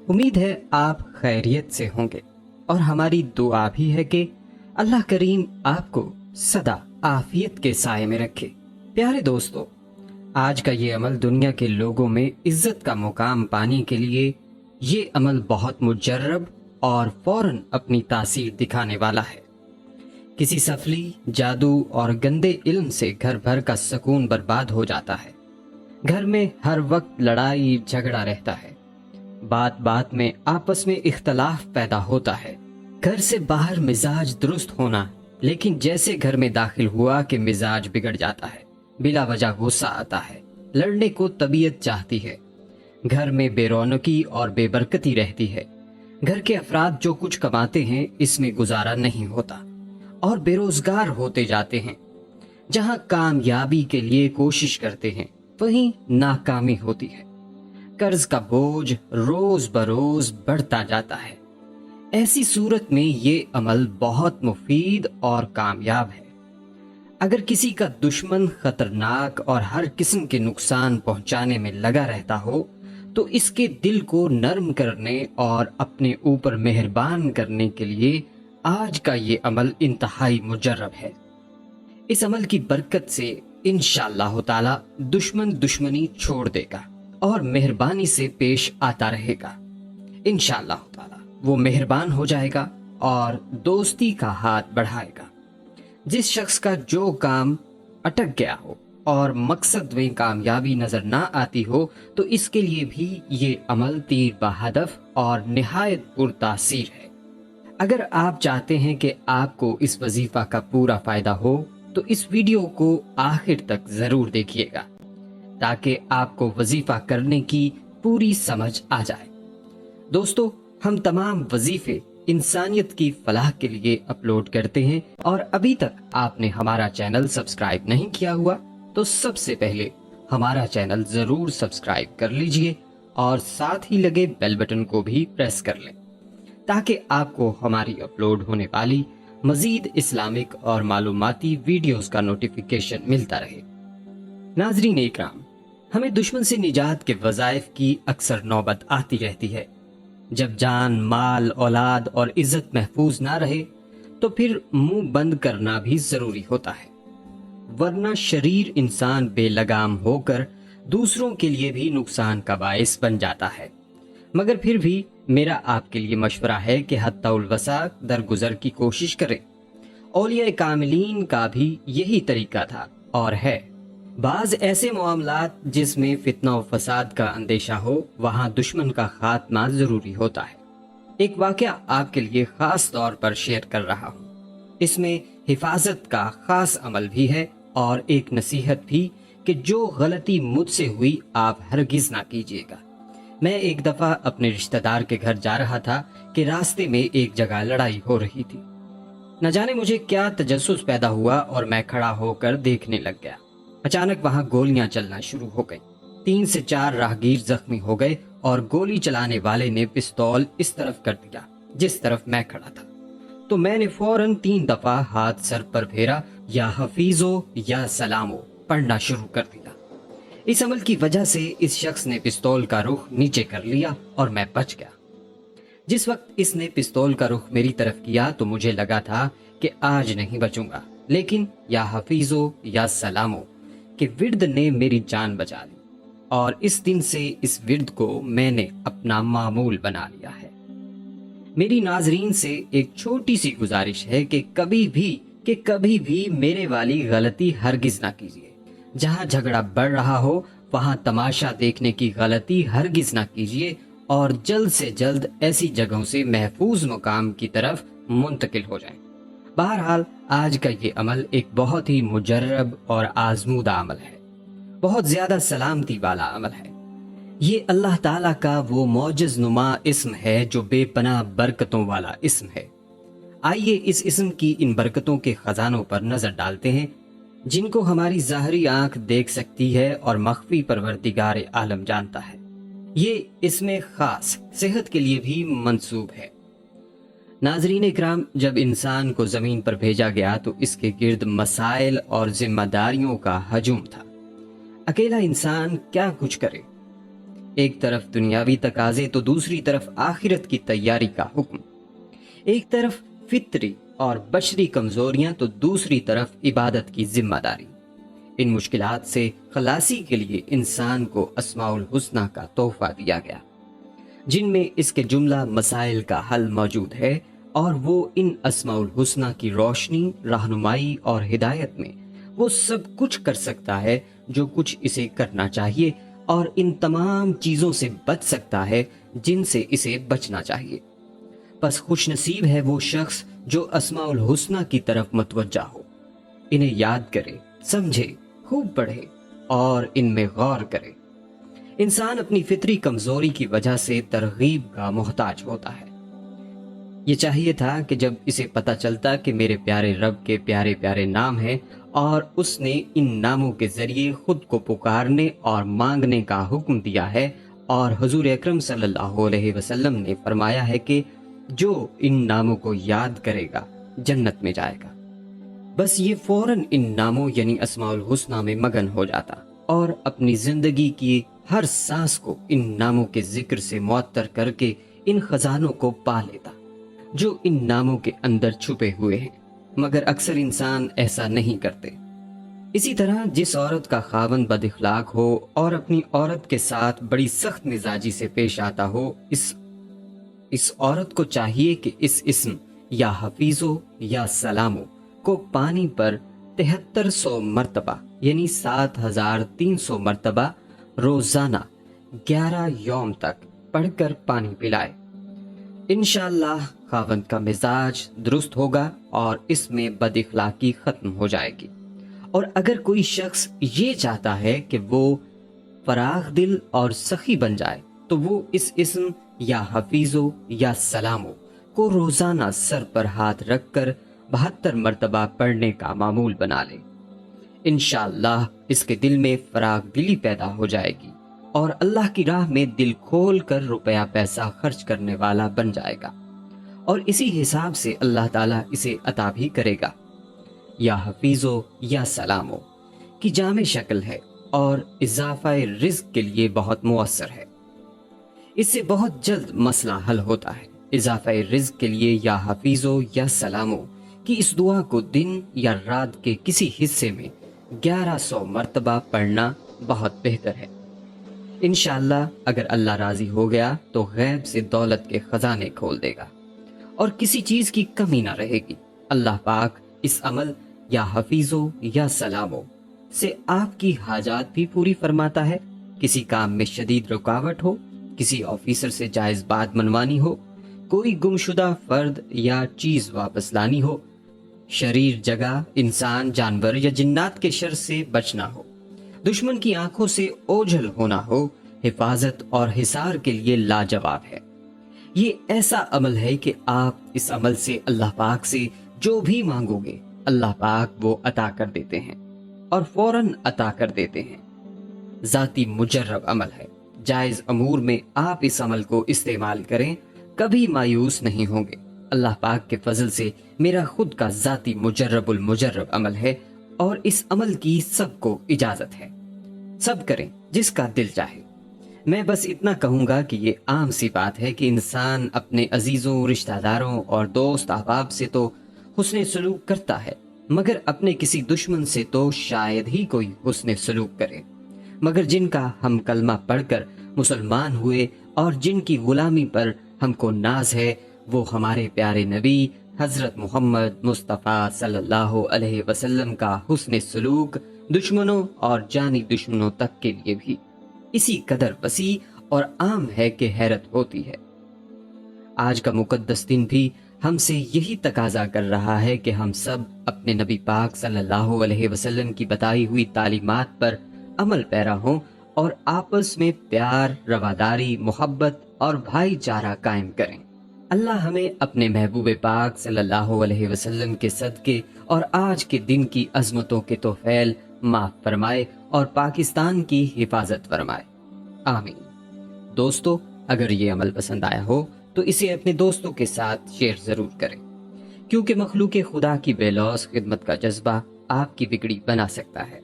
امید ہے آپ خیریت سے ہوں گے اور ہماری دعا بھی ہے کہ اللہ کریم آپ کو سدا عافیت کے سائے میں رکھے۔ پیارے دوستو، آج کا یہ عمل دنیا کے لوگوں میں عزت کا مقام پانے کے لیے یہ عمل بہت مجرب اور فوراً اپنی تاثیر دکھانے والا ہے۔ کسی سفلی، جادو اور گندے علم سے گھر بھر کا سکون برباد ہو جاتا ہے۔ گھر میں ہر وقت لڑائی جھگڑا رہتا ہے، بات بات میں آپس میں اختلاف پیدا ہوتا ہے۔ گھر سے باہر مزاج درست ہونا، لیکن جیسے گھر میں داخل ہوا کہ مزاج بگڑ جاتا ہے، بلا وجہ غصہ آتا ہے، لڑنے کو طبیعت چاہتی ہے۔ گھر میں بے رونقی اور بے برکتی رہتی ہے۔ گھر کے افراد جو کچھ کماتے ہیں اس میں گزارا نہیں ہوتا اور بے روزگار ہوتے جاتے ہیں۔ جہاں کامیابی کے لیے کوشش کرتے ہیں وہیں ناکامی ہوتی ہے۔ قرض کا بوجھ روز بروز بڑھتا جاتا ہے۔ ایسی صورت میں یہ عمل بہت مفید اور کامیاب ہے۔ اگر کسی کا دشمن خطرناک اور ہر قسم کے نقصان پہنچانے میں لگا رہتا ہو تو اس کے دل کو نرم کرنے اور اپنے اوپر مہربان کرنے کے لیے آج کا یہ عمل انتہائی مجرب ہے۔ اس عمل کی برکت سے انشاءاللہ تعالی دشمن دشمنی چھوڑ دے گا اور مہربانی سے پیش آتا رہے گا۔ انشاءاللہ تعالی وہ مہربان ہو جائے گا اور دوستی کا ہاتھ بڑھائے گا۔ جس شخص کا جو کام اٹک گیا ہو اور مقصد میں کامیابی نظر نہ آتی ہو تو اس کے لیے بھی یہ عمل تیر بہدف اور نہایت پرتاثیر ہے۔ اگر آپ چاہتے ہیں کہ آپ کو اس وظیفہ کا پورا فائدہ ہو تو اس ویڈیو کو آخر تک ضرور دیکھیے گا تاکہ آپ کو وظیفہ کرنے کی پوری سمجھ آ جائے۔ دوستو، ہم تمام وظیفے انسانیت کی فلاح کے لیے اپلوڈ کرتے ہیں، اور ابھی تک آپ نے ہمارا چینل سبسکرائب نہیں کیا ہوا تو سب سے پہلے ہمارا چینل ضرور سبسکرائب کر لیجئے اور ساتھ ہی لگے بیل بٹن کو بھی پریس کر لیں تاکہ آپ کو ہماری اپلوڈ ہونے والی مزید اسلامک اور معلوماتی ویڈیوز کا نوٹیفیکیشن ملتا رہے۔ ناظرین اکرام، ہمیں دشمن سے نجات کے وظائف کی اکثر نوبت آتی رہتی ہے۔ جب جان، مال، اولاد اور عزت محفوظ نہ رہے تو پھر منہ بند کرنا بھی ضروری ہوتا ہے، ورنہ شریر انسان بے لگام ہو کر دوسروں کے لیے بھی نقصان کا باعث بن جاتا ہے۔ مگر پھر بھی میرا آپ کے لیے مشورہ ہے کہ حتی الوسع درگزر کی کوشش کریں۔ اولیاء کاملین کا بھی یہی طریقہ تھا اور ہے۔ بعض ایسے معاملات جس میں فتنہ و فساد کا اندیشہ ہو وہاں دشمن کا خاتمہ ضروری ہوتا ہے۔ ایک واقعہ آپ کے لیے خاص طور پر شیئر کر رہا ہوں۔ اس میں حفاظت کا خاص عمل بھی ہے اور ایک نصیحت بھی کہ جو غلطی مجھ سے ہوئی آپ ہرگز نہ کیجیے گا۔ میں ایک دفعہ اپنے رشتہ دار کے گھر جا رہا تھا کہ راستے میں ایک جگہ لڑائی ہو رہی تھی۔ نہ جانے مجھے کیا تجسس پیدا ہوا اور میں کھڑا ہو کر دیکھنے لگ گیا۔ اچانک وہاں گولیاں چلنا شروع ہو گئیں۔ 3 سے 4 راہگیر زخمی ہو گئے اور گولی چلانے والے نے پستول اس طرف کر دیا جس طرف میں کھڑا تھا، تو میں نے فوراً 3 دفعہ ہاتھ سر پر پھیرا، یا حفیظو یا سلامو پڑھنا شروع کر دیا۔ اس عمل کی وجہ سے اس شخص نے پستول کا رخ نیچے کر لیا اور میں بچ گیا۔ جس وقت اس نے پستول کا رخ میری طرف کیا تو مجھے لگا تھا کہ آج نہیں بچوں گا، لیکن یا حفیظو یا سلامو کہ ورد نے میری جان بچا لی، اور اس دن سے اس ورد کو میں نے اپنا معمول بنا لیا ہے۔ میری ناظرین سے ایک چھوٹی سی گزارش ہے کہ کبھی بھی میرے والی غلطی ہرگز نہ کیجیے۔ جہاں جھگڑا بڑھ رہا ہو وہاں تماشا دیکھنے کی غلطی ہرگز نہ کیجیے اور جلد سے جلد ایسی جگہوں سے محفوظ مقام کی طرف منتقل ہو جائیں۔ بہرحال آج کا یہ عمل ایک بہت ہی مجرب اور آزمودہ عمل ہے، بہت زیادہ سلامتی والا عمل ہے۔ یہ اللہ تعالیٰ کا وہ معجز نما اسم ہے جو بے پناہ برکتوں والا اسم ہے۔ آئیے اس اسم کی ان برکتوں کے خزانوں پر نظر ڈالتے ہیں جن کو ہماری ظاہری آنکھ دیکھ سکتی ہے اور مخفی پروردگار عالم جانتا ہے۔ یہ اسم خاص صحت کے لیے بھی منسوب ہے۔ ناظرین اکرام، جب انسان کو زمین پر بھیجا گیا تو اس کے گرد مسائل اور ذمہ داریوں کا ہجوم تھا۔ اکیلا انسان کیا کچھ کرے؟ ایک طرف دنیاوی تقاضے تو دوسری طرف آخرت کی تیاری کا حکم، ایک طرف فطری اور بشری کمزوریاں تو دوسری طرف عبادت کی ذمہ داری۔ ان مشکلات سے خلاصی کے لیے انسان کو اسماء الحسنی کا تحفہ دیا گیا، جن میں اس کے جملہ مسائل کا حل موجود ہے، اور وہ ان اسماء الحسنی کی روشنی، رہنمائی اور ہدایت میں وہ سب کچھ کر سکتا ہے جو کچھ اسے کرنا چاہیے، اور ان تمام چیزوں سے بچ سکتا ہے جن سے اسے بچنا چاہیے۔ بس خوش نصیب ہے وہ شخص جو اسماء الحسنی کی طرف متوجہ ہو، انہیں یاد کرے، سمجھے، خوب پڑھے اور ان میں غور کرے۔ انسان اپنی فطری کمزوری کی وجہ سے ترغیب کا محتاج ہوتا ہے۔ یہ چاہیے تھا کہ جب اسے پتہ چلتا کہ میرے پیارے رب کے پیارے پیارے نام ہیں اور اس نے ان ناموں کے ذریعے خود کو پکارنے اور مانگنے کا حکم دیا ہے، اور حضور اکرم صلی اللہ علیہ وسلم نے فرمایا ہے کہ جو ان ناموں کو یاد کرے گا جنت میں جائے گا، بس یہ فوراً ان ناموں یعنی اسماء الحسنی میں مگن ہو جاتا اور اپنی زندگی کی ہر سانس کو ان ناموں کے ذکر سے معطر کر کے ان خزانوں کو پا لیتا جو ان ناموں کے اندر چھپے ہوئے ہیں، مگر اکثر انسان ایسا نہیں کرتے۔ اسی طرح جس عورت کا خاوند بد اخلاق ہو اور اپنی عورت کے ساتھ بڑی سخت مزاجی سے پیش آتا ہو، اس عورت کو چاہیے کہ اس اسم یا حفیظو یا سلامو کو پانی پر 7300 مرتبہ یعنی 7300 مرتبہ روزانہ 11 یوم تک پڑھ کر پانی پلائے۔ انشاءاللہ خاوند کا مزاج درست ہوگا اور اس میں بد اخلاقی ختم ہو جائے گی۔ اور اگر کوئی شخص یہ چاہتا ہے کہ وہ فراخ دل اور سخی بن جائے تو وہ اس اسم یا حفیظو یا سلامو کو روزانہ سر پر ہاتھ رکھ کر 72 مرتبہ پڑھنے کا معمول بنا لے۔ انشاءاللہ اس کے دل میں فراخ دلی پیدا ہو جائے گی اور اللہ کی راہ میں دل کھول کر روپیہ پیسہ خرچ کرنے والا بن جائے گا، اور اسی حساب سے اللہ تعالیٰ اسے عطا بھی کرے گا۔ یا حفیظو یا سلامو کی جامع شکل ہے اور اضافہ رزق کے لیے بہت مؤثر ہے۔ اس سے بہت جلد مسئلہ حل ہوتا ہے۔ اضافہ رزق کے لیے یا حفیظو یا سلامو کہ اس دعا کو دن یا رات کے کسی حصے میں 1100 مرتبہ پڑھنا بہت بہتر ہے۔ انشاءاللہ اگر اللہ راضی ہو گیا تو غیب سے دولت کے خزانے کھول دے گا اور کسی چیز کی کمی نہ رہے گی۔ اللہ پاک اس عمل یا حفیظو یا سلامو سے آپ کی حاجات بھی پوری فرماتا ہے۔ کسی کام میں شدید رکاوٹ ہو، کسی آفیسر سے جائز بات منوانی ہو، کوئی گمشدہ فرد یا چیز واپس لانی ہو، شریر جگہ، انسان، جانور یا جنات کے شر سے بچنا ہو، دشمن کی آنکھوں سے اوجھل ہونا ہو، حفاظت اور حصار کے لیے لاجواب ہے۔ یہ ایسا عمل ہے کہ آپ اس عمل سے اللہ پاک سے جو بھی مانگو گے اللہ پاک وہ عطا کر دیتے ہیں اور فوراً عطا کر دیتے ہیں۔ ذاتی مجرب عمل ہے۔ جائز امور میں آپ اس عمل کو استعمال کریں، کبھی مایوس نہیں ہوں گے۔ اللہ پاک کے فضل سے میرا خود کا ذاتی مجرب المجرب عمل ہے اور اس عمل کی سب کو اجازت ہے۔ سب کریں جس کا دل چاہے۔ میں بس اتنا کہوں گا کہ یہ عام سی بات ہے کہ انسان اپنے عزیزوں، رشتہ داروں اور دوست احباب سے تو حسن سلوک کرتا ہے، مگر اپنے کسی دشمن سے تو شاید ہی کوئی حسن سلوک کرے۔ مگر جن کا ہم کلمہ پڑھ کر مسلمان ہوئے اور جن کی غلامی پر ہم کو ناز ہے، وہ ہمارے پیارے نبی حضرت محمد مصطفیٰ صلی اللہ علیہ وسلم کا حسن سلوک دشمنوں اور جانی دشمنوں تک کے لیے بھی اسی قدر وسیع اور عام ہے کہ حیرت ہوتی ہے۔ آج کا مقدس دن بھی ہم سے یہی تقاضا کر رہا ہے کہ ہم سب اپنے نبی پاک صلی اللہ علیہ وسلم کی بتائی ہوئی تعلیمات پر عمل پیرا ہوں اور آپس میں پیار، رواداری، محبت اور بھائی چارہ قائم کریں۔ اللہ ہمیں اپنے محبوب پاک صلی اللہ علیہ وسلم کے صدقے اور آج کے دن کی عظمتوں کے توفیل معاف فرمائے اور پاکستان کی حفاظت فرمائے، آمین۔ دوستو، اگر یہ عمل پسند آیا ہو تو اسے اپنے دوستوں کے ساتھ شیئر ضرور کریں، کیونکہ مخلوق خدا کی بے لوث خدمت کا جذبہ آپ کی بگڑی بنا سکتا ہے۔